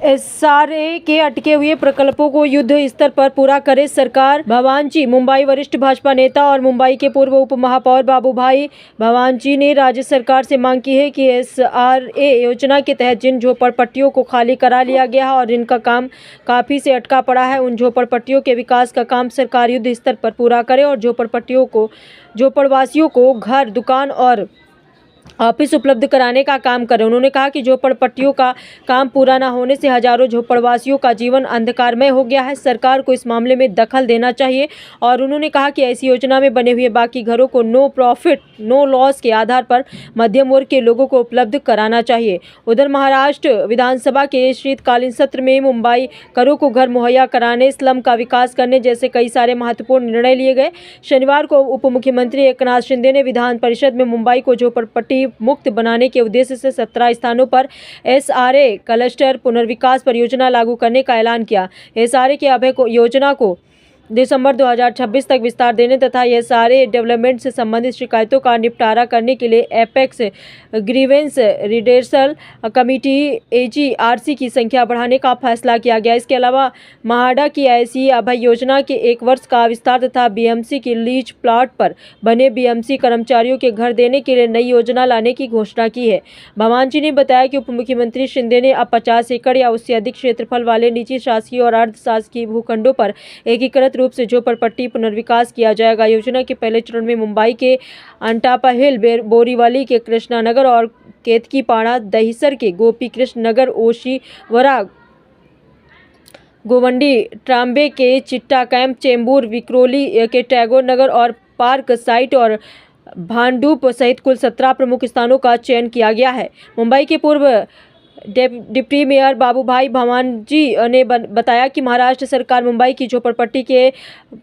SRA के अटके हुए प्रकल्पों को युद्ध स्तर पर पूरा करे सरकार। भवानजी मुंबई वरिष्ठ भाजपा नेता और मुंबई के पूर्व उप महापौर बाबूभाई भवानजी ने राज्य सरकार से मांग की है कि एसआरए योजना के तहत जिन झोपड़पट्टियों को खाली करा लिया गया है और जिनका काम काफी से अटका पड़ा है, उन झोपड़पट्टियों के विकास का काम सरकार युद्ध स्तर पर पूरा करे और झोपड़वासियों को घर, दुकान और ऑफिस उपलब्ध कराने का काम करें। उन्होंने कहा कि झोपड़पट्टियों का काम पूरा न होने से हजारों झोपड़वासियों का जीवन अंधकारमय हो गया है। सरकार को इस मामले में दखल देना चाहिए और उन्होंने कहा कि ऐसी योजना में बने हुए बाकी घरों को नो प्रॉफिट नो लॉस के आधार पर मध्यम वर्ग के लोगों को उपलब्ध कराना चाहिए। उधर महाराष्ट्र विधानसभा के शीतकालीन सत्र में मुंबई करों को घर मुहैया कराने, स्लम का विकास करने जैसे कई सारे महत्वपूर्ण निर्णय लिए गए। शनिवार को उप मुख्यमंत्री एकनाथ शिंदे ने विधान परिषद में मुंबई को झोपड़पट्टी मुक्त बनाने के उद्देश्य से 17 स्थानों पर एसआरए क्लस्टर पुनर्विकास परियोजना लागू करने का ऐलान किया। एसआरए के अभय योजना को दिसंबर 2026 तक विस्तार देने तथा एसआरए डेवलपमेंट से संबंधित शिकायतों का निपटारा करने के लिए एपेक्स ग्रीवेंस रिडेर्सल कमेटी एजीआरसी की संख्या बढ़ाने का फैसला किया गया। इसके अलावा महाडा की ऐसी अभय योजना के 1 वर्ष का विस्तार तथा बीएमसी की लीज प्लॉट पर बने बीएमसी कर्मचारियों के घर देने के लिए नई योजना लाने की घोषणा की है। भवानजी ने बताया कि उप मुख्यमंत्री शिंदे ने अब 50 एकड़ या उससे अधिक क्षेत्रफल वाले निजी शासकीय और अर्ध शासकीय भूखंडों पर एकीकृत रूप से झोपड़पट्टी पुनर्विकास किया जाएगा। योजना के पहले चरण में मुंबई के अंटापाहिल, बोरीवली के कृष्णा नगर और केतकीपाड़ा, दहिसर के गोपी कृष्ण नगर, ओशीवरा, गोवंडी, ट्राम्बे के चिट्टा कैंप, चेंबूर, विक्रोली के टैगोर नगर और पार्क साइट और भांडुप सहित कुल 17 प्रमुख स्थानों का चयन किया गया है। मुंबई के पूर्व डिप्टी मेयर बाबूभाई भवानजी ने बताया कि महाराष्ट्र सरकार मुंबई की झोपड़पट्टी के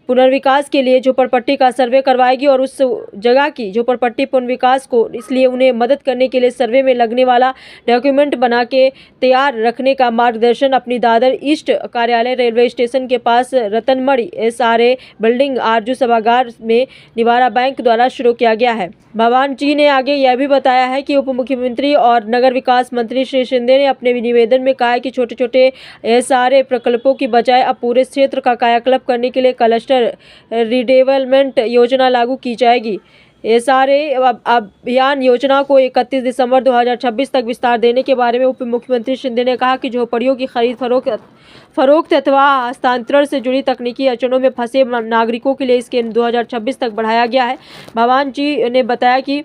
पुनर्विकास के लिए झोपड़पट्टी का सर्वे करवाएगी और उस जगह की झोपड़पट्टी पुनर्विकास को इसलिए उन्हें मदद करने के लिए सर्वे में लगने वाला डॉक्यूमेंट बना के तैयार रखने का मार्गदर्शन अपनी दादर ईस्ट कार्यालय रेलवे स्टेशन के पास रतनमणि एसआरए बिल्डिंग आरजू सभागार में निवारा बैंक द्वारा शुरू किया गया है। भवानजी ने आगे यह भी बताया है कि उप मुख्यमंत्री और नगर विकास मंत्री श्री शिंदे ने अपने निवेदन में कहा है कि छोटे छोटे एसआरए प्रकल्पों की बजाय अब पूरे क्षेत्र का कायाकल्प करने के लिए क्लस्टर रीडेवलपमेंट योजना लागू की जाएगी। एसआरए अभियान योजना को 31 दिसंबर 2026 तक विस्तार देने के बारे में उप मुख्यमंत्री शिंदे ने कहा कि झोपड़ियों की खरीद फरोख्त अथवा हस्तांतरण से जुड़ी तकनीकी अड़चनों में फंसे नागरिकों के लिए इसके 2026 तक बढ़ाया गया है। भवान जी ने बताया कि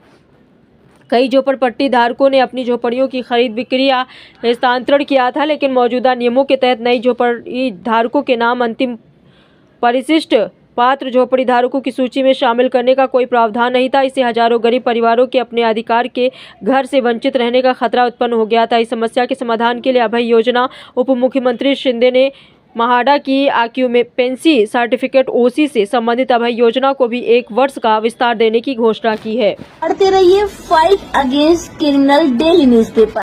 कई झोपड़पट्टी धारकों ने अपनी झोपड़ियों की खरीद बिक्री या हस्तांतरण किया था, लेकिन मौजूदा नियमों के तहत नई झोपड़ी धारकों के नाम अंतिम परिशिष्ट पात्र झोपड़ी धारकों की सूची में शामिल करने का कोई प्रावधान नहीं था। इससे हजारों गरीब परिवारों के अपने अधिकार के घर से वंचित रहने का खतरा उत्पन्न हो गया था। इस समस्या के समाधान के लिए अभय योजना उप मुख्यमंत्री शिंदे ने महाडा की ऑक्यूपेंसी सर्टिफिकेट ओसी से संबंधित अभय योजना को भी 1 वर्ष का विस्तार देने की घोषणा की है। पढ़ते रहिए fight against criminal daily newspaper.